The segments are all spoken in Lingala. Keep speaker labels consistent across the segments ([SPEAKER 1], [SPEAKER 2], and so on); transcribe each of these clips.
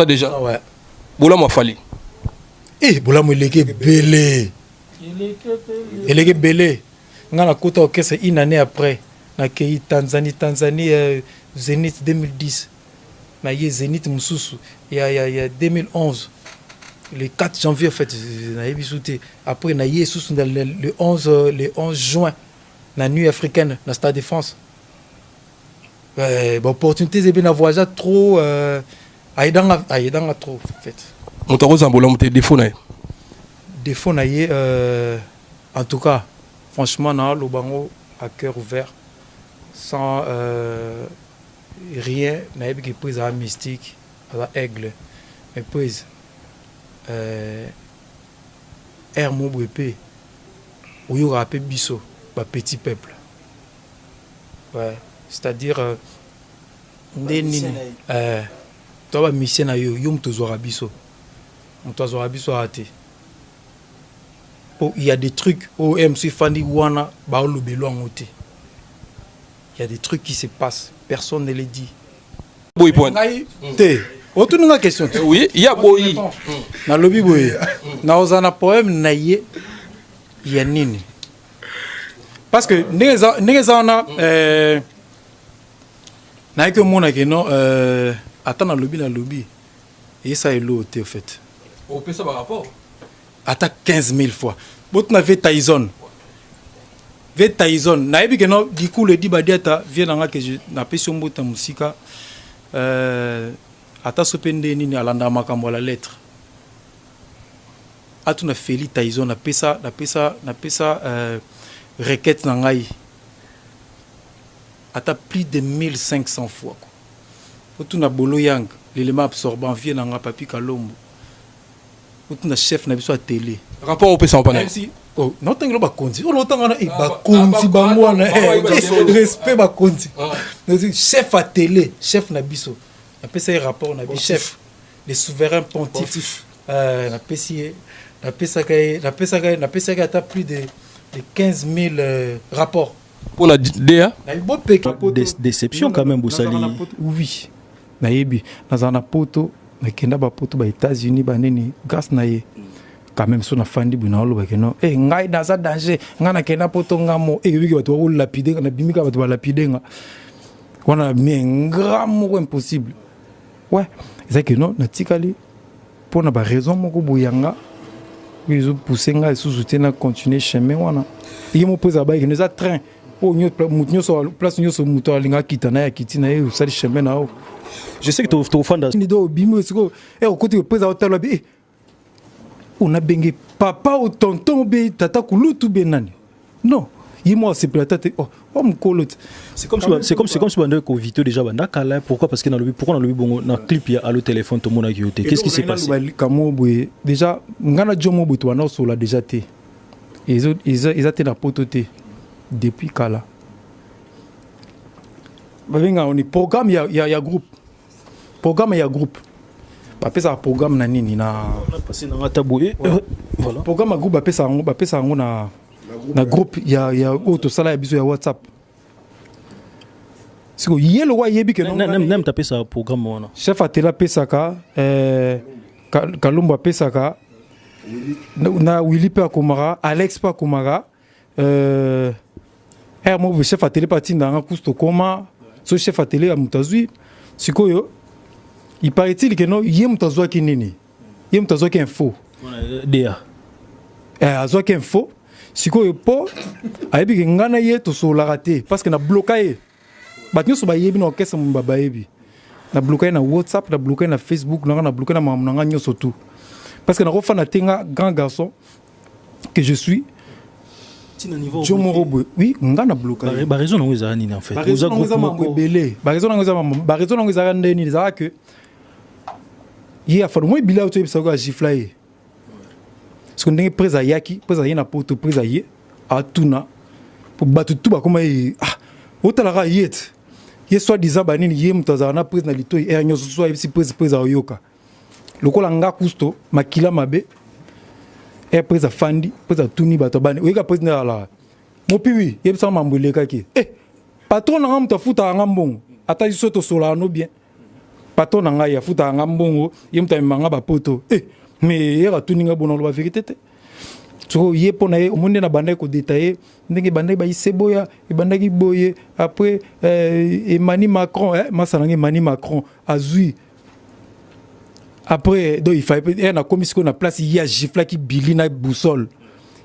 [SPEAKER 1] déjà.
[SPEAKER 2] Ouais.
[SPEAKER 1] Boula m'a fallu.
[SPEAKER 2] Eh, Boula m'a belé. Il est belé. On a côté orchestre une année après. Na Kei Tanzanie, Zénith 2010. Na yé Zénith Moussoussou. Il y a 2011. Le 4 janvier, en fait, na yé bisouté. Après, na yé sous le 11 juin. La nuit africaine, na Stade de France. Bon, opportunité, c'est bien voyage trop. Aïdanga trop, en fait.
[SPEAKER 1] On t'a rose en boula, on t'a défaut.
[SPEAKER 2] Défaut, na yé, en tout cas, franchement, na le bango à cœur ouvert. Sans rien, na yé qui prise à mystique, à aigle. Mais prise, air mon bébé, où il y aura un peu bisso, petit peuple. Ouais. C'est-à-dire, toi, mission na yo, yo mtozora biso. Mtozora biso raté. Il y a des trucs, au MC Fandi Wana, ba lo belo en côté. Il y a des trucs qui se passent, personne ne les dit.
[SPEAKER 1] Boy point.
[SPEAKER 2] Té, autour de la question.
[SPEAKER 1] Oui, il y a boy.
[SPEAKER 2] Na lobby boy. Na ozana poème na ye, il y a nini. Parce que neza na na que mon a que non attends na lobby et ça est l'autre en fait.
[SPEAKER 1] On peut ça par rapport.
[SPEAKER 2] Attaque 15 000 fois. Bot na ve Tyson. Ve Tyson. Na ebi que non du coup le dibadiata vient dans que je na pession bota musika ata sopende nini alanda makambo la lettre. Atuna Feli Tyson na pesa requête na ngai. Ata plus de 1500 fois. Otuna bolo yang l'élément absorbant vient dans papi Kalombo. Otuna chef na biso à télé.
[SPEAKER 1] Rapport au pesa en panel.
[SPEAKER 2] Oh, non tango ba konzi. Oh lotanga na ba konzi ba mwana. Respect ba konzi. Chef à télé, chef na biso. Na pesa rapport na bi chef les souverains pontifs. Na pesa ata plus de 15 000 rapports.
[SPEAKER 1] Pour la DA
[SPEAKER 3] déception quand même, Boussali.
[SPEAKER 2] Oui. Naïbi. Dans un poto, nakenda ba poto ba États-Unis ba neni grâce naïe. Quand même son afandi buna lo ba keno. Eh ngai dans un danger. Ngana kena poto ngamo. Eh wiki ba to lapider na bimika ba to lapider nga. Wana mi un grand mot impossible. Ouais. C'est que non, na tikali pour na ba raison moko boyanga. Ils ont poussé nga sous-soutien à continuer chemin wana. Il me pose à bailler nous a train. Oh nous sur place nous sur moto linga kitana ya kitina et ça le chemin là.
[SPEAKER 3] Je sais que tu es fan de
[SPEAKER 2] ni do bimo siko et au côté pose à hôtel bi. On a bengi papa ou tonton be tata kulutu benani. Non, il moi c'est pour tata oh me colote.
[SPEAKER 3] C'est comme si bande ko vito déjà banda kala pourquoi parce que dans le bon dans clip il y a le téléphone tout le monde a qui qu'est-ce qui s'est passé
[SPEAKER 2] déjà ngana jomo butu wana so la déjà té ils étaient dans pototé depuis kala bavenga on programme il y a groupe bapesa programme na nini na
[SPEAKER 3] passer dans taboué
[SPEAKER 2] voilà programme groupe bapesa ngo na groupe il y a auto sala ya biso ya WhatsApp. Siko yelo wa yebi ke non
[SPEAKER 3] nem taper ça programme wana
[SPEAKER 2] chef atela pesaka Kalumba pesaka na Willy pa komara Alex pa komara mo chef atela patinda nga kusto koma so chef atela mutazui sikoyo il paraît-il que non yé mutazwa ki nini yé mutazwa ki info
[SPEAKER 3] dia
[SPEAKER 2] azwa ki info sikoyo po ayebi ke ngana ye to so la raté parce que na bloqué batnyo so ba yebi na orchestre mbaba yebi na bloqué na WhatsApp na bloqué na Facebook na bloqué na mamnanga nyoso tout parce que na refa na tenga grand garçon que je suis
[SPEAKER 3] tina niveau
[SPEAKER 2] Jomorobo oui nga na bloqué
[SPEAKER 3] ba raison ngo za nini en fait
[SPEAKER 2] oza groupe moko belé ba raison ngo za ndeni za que yi afa mo bila auto ebisa ko giflaye parce que ndenge presa yaki presa yena poto presa ye atuna pour battu tout ba comme otala yet ye soit disant banini ye mutazana prise na lito e nyoso so ebisi prise oyoka lokola nga kusto makila mabe e prise fandi prise tuni bato bani oyeka prise na la mopiwi ye bisa mambuleka ki patron na mta futa nga mbongo ata iso to sola no bien patron na ngai afuta nga mbongo ye muta manga ba poto mais yera tuninga bona lo ba vérité te so ye pona ye omonde na banda ko détailler ndenge banda ba iseboya e banda ki boye après Emmanuel Macron masanange Emmanuel Macron azui après donc il fallait na commission na place il y a gifla qui bili na boussole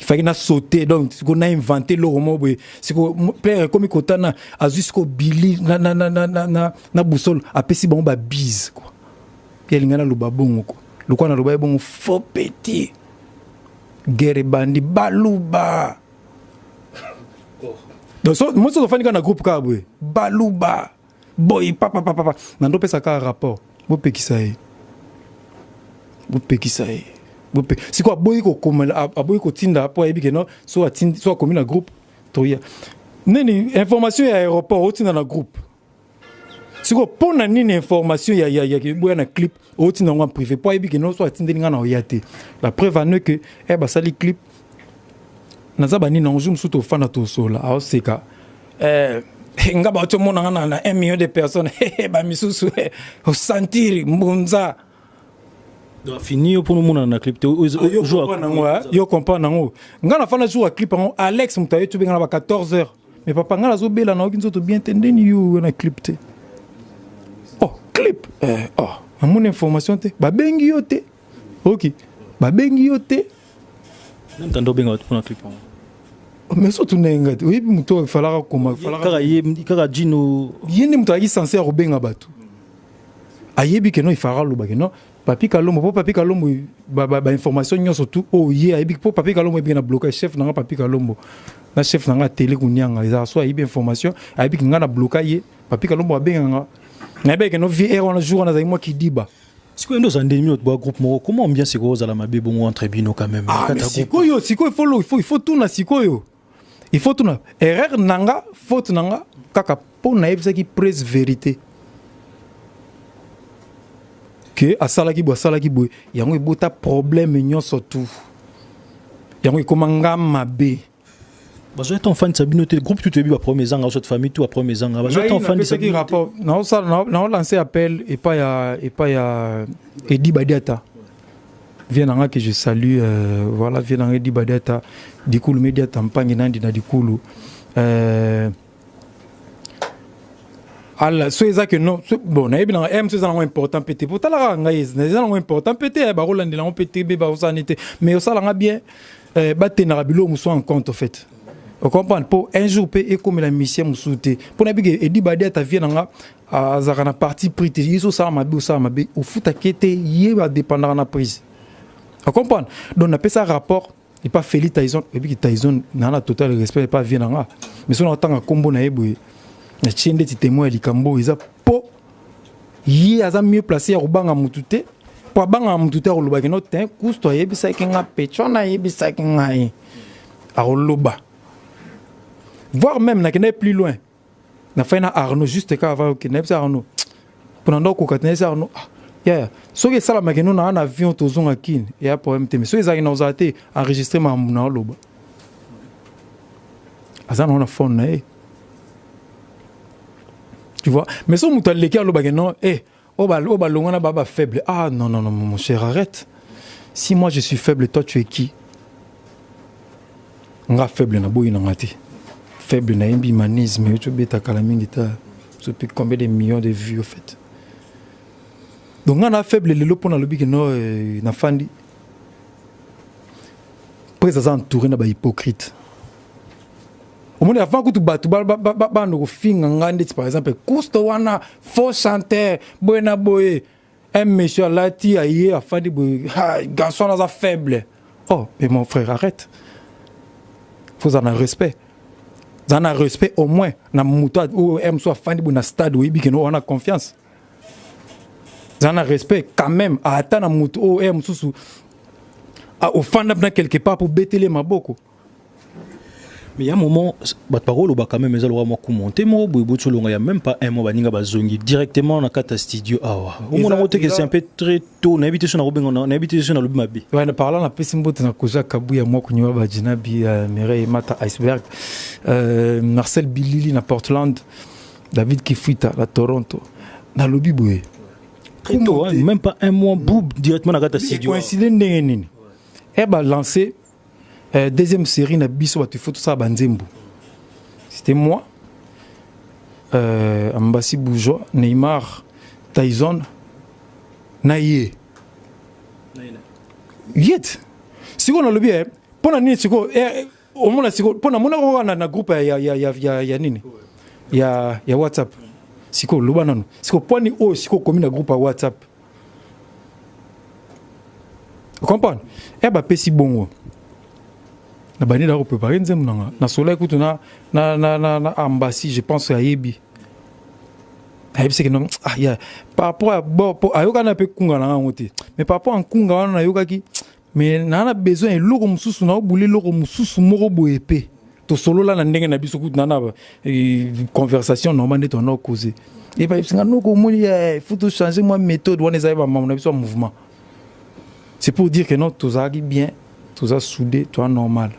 [SPEAKER 2] il fallait na sauter donc qu'on a inventé le roman c'est que plein comme kotana azui ko bili na boussole apesi bon ba bise quoi yelingana lo babongo quoi le quoi na lo ba bon faux petit guerre bandi baluba donc so moi so fani kana groupe ka boy baluba boy papa nando pesa ka rapport bo pekisa e bo pekisa e c'est quoi boy ko komela boy ko tinda po ebi ke no so atindi so komi na groupe to ya nini information ya aéroport o tinda na groupe c'est quoi pona nini information ya boy na clip o tinda ngwa privé po ebi ke no so atindi nga na oyate la preuve en est que ba sali clip naza bani na onjum suto fana to sola a oseka nga ba to mona nga na 1 million de personnes ba misusu o sentir mbunza
[SPEAKER 3] do fini pour nous mona na clip
[SPEAKER 2] yo comprendre nango nga na fana jour clip en Alex mutaye tu benga ba 14h mais papa nga zo bela na okinzo to bien tendeni you na clip te oh clip mon information te ba bengi yo te OK ba bengi yo te
[SPEAKER 3] même tando benga pour na clip
[SPEAKER 2] mais surtout nenga oui muto falaka koma
[SPEAKER 3] falaka kaka jino
[SPEAKER 2] yende muto aki censé robenga bato ayebi que non il fera lo ba que non papi kalombo ba information nyonso tout ye ayebi po papi kalombo ebi na bloquer chef na papi kalombo na chef na télé kunyanga za so ayebi information ayebi que nga na bloquer ye papi kalombo abenga na be que non vie on jour na za moi qui diba.
[SPEAKER 3] Si vous avez un demi de groupe, comment bien c'est que vous allez m'aber bon entre bino quand même.
[SPEAKER 2] Siko il faut tout na siko yo. Il faut tout na erreur nanga faute nanga kaka po na yebisa ki presse vérité. Que asala ki bo yango ebota problème nyonso tout. Yango ikomanga mabe.
[SPEAKER 3] Bah j'ai ton fan de Sabino te groupe tout est bien premier ans cette famille tout après mes ans. Bah j'ai ton fan de Sabino.
[SPEAKER 2] Rapport non ça non lancé appel et pas ya Edi Badiata. Vient nanga que je salue voilà vient nanga Edi Badiata dikulu media tampanye nandi na dikulu ala so eza que non bon na ebina m so eza important pété pour tala nga eza important pété ba rolande la pété be ba osanité mais ça la bien batenara bilo muso en compte en fait. On comprend pour un jour et comme la mission moussouté pour nabigue Edi Badiata vient nga azara na parti prité yiso ça mabe au foot akete yeba dépendant na prise. On comprend donc on appelle ça rapport et pas Félix Tyson et puis Tyson na la total respect pas vient nga mais son entend combo na eboy na tiende ti témoin likambo isa po yi aza mieux placé à rubanga mutute po banga mutute a loba que no ten kusto yebisa kinga pechona yebisa kinga a loba voire même na kene plus loin na faina Arnaud juste ka avant que nebsa Arnaud pendant ko katene Arnaud so que ça la makeno na un avion tozonga kin et a problème te mais so ezaki na ozate enregistrer ma na loba azana on a phone na tu vois mais so muta leki loba que non oba longana baba faible non mon cher arrête si moi je suis faible toi tu es qui nga faible na boyi na ngati faible na imbimanisme tu beta kalamingi ta depuis combien de millions de vues au fait donc on a faible le lopo na lobi que no na fandi présent entouré na ba hypocrite au monde avant que tu batu ba no finga ngande par exemple kusto wana faux chanteur buena boy un monsieur lati aye afandi boy garçon na faible oh mais mon frère arrête faut en avoir respect. Dans un respect au moins, na muto ou aime soit fan de na stade où il on a confiance. Dans un respect quand même à attendre muto ou aime sous au fan de quelque part pour bêter les maboko.
[SPEAKER 3] Mais il y a un moment, bah parole ou bah quand même mais alors moi commenter moi boy il y a même pas un mois baninga bazongi directement dans kata studio au moment où c'est un peu très tôt on a habité sur na robenga on a habité sur na lobi mabi
[SPEAKER 2] ouais na parlant na pesimbote na koja kabuya moi kunywa ba jinabi mere mata iceberg Marcel Bilili na Portland David Kifuita na Toronto na lobi boy
[SPEAKER 3] très tôt, même pas un mois, boum, directement dans la studio.
[SPEAKER 2] Coïncidé nini. Elle a lancé deuxième série na biso ba tu faut tout ça banzembo. C'était moi, Ambassi Bourgeois, Neymar, Tyson, Naye. Yet. Si on a le bien, pour nini siko au moins siko pour na na groupe ya nini. Ya WhatsApp. Siko loba nanu. Siko poni o siko komi na groupe WhatsApp. Vous comprenez? Eh bah pesi bongo. Na bani da ko préparer nzembo nanga. Na soleil kutu na ambassade, je pense à Yebi. C'est que non, par rapport à bon, ayoka na pe kunga na ngote. Mais par rapport à kunga wana ayoka ki, mais na besoin de loko mususu na obuli loko mususu moko boepe. To solo la na ndenge na biso kutu na conversation normale to na causer. Et bah singa noko moni il faut tout changer moi méthode wana za ba mamu na biso mouvement. C'est pour dire que non, tout ça bien, tout ça soudé, tout normal.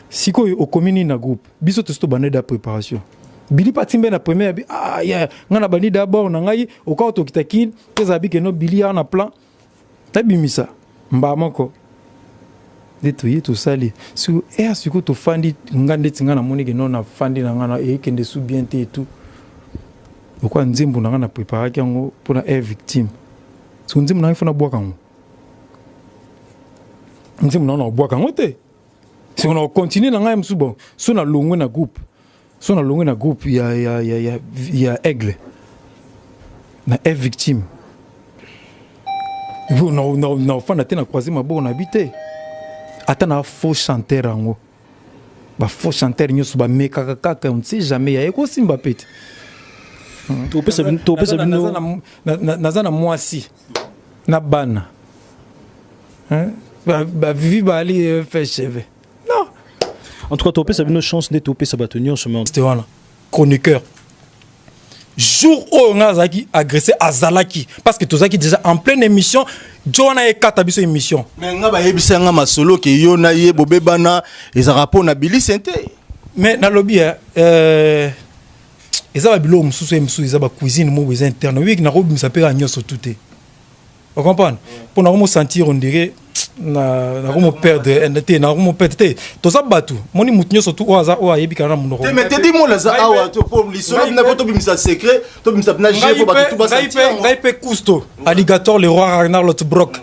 [SPEAKER 2] Si quoi au commune na groupe, biso tout sto bané de préparation. Bili patimbe na première ngana bani d'abord na ngai au cas to kitakin, tes habits que no Billy a na plan. Tabimisa mba moko. Détruire tout ça li. Sur air sur to fandi ngande tingana moni que non na fandi na ngana e kende sou bien et tout. Pourquoi nzimbu na ngana préparer kango pour na air victime. Si on dit que faut boire quand on dit non boire quand si on continue dans un bon si on a longue na groupe si on a longue na groupe il y a aigle na est victime vous non fan na tena croiser ma bonne habité attends faux chanteur en haut ba faux chanteur nyoso ba meka kaka on sait jamais ya ko simba pete nazana mwasi na bana vivi bali fait cheveux non
[SPEAKER 3] en tout cas topé ça une chance de topé ça va tenir chemin
[SPEAKER 2] c'était voilà chroniqueur jour où on a agressé Azalaki parce que tout ça qui déjà en pleine émission Joana et Katabiso émission
[SPEAKER 4] mais nga ba yebisa nga masolo ke yo na ye bobebana ezarapo na Billy Sente
[SPEAKER 2] mais na lobby ils avaient bilo mususu ils avaient cuisine mo les interne oui na robe ça peut agnon sur tout vous comprenez pour nous sentir on dirait na como perdre NT na como perdre to ça batu moni mutunyo surtout oaza o ayebi kana munoko
[SPEAKER 4] mais te dis moi la za awa to pour l'histoire na photo bimisa secret to bimisa na jeu pour batu tout bas
[SPEAKER 2] ngai pe cousto alligator le roi Ragnar Lothbrok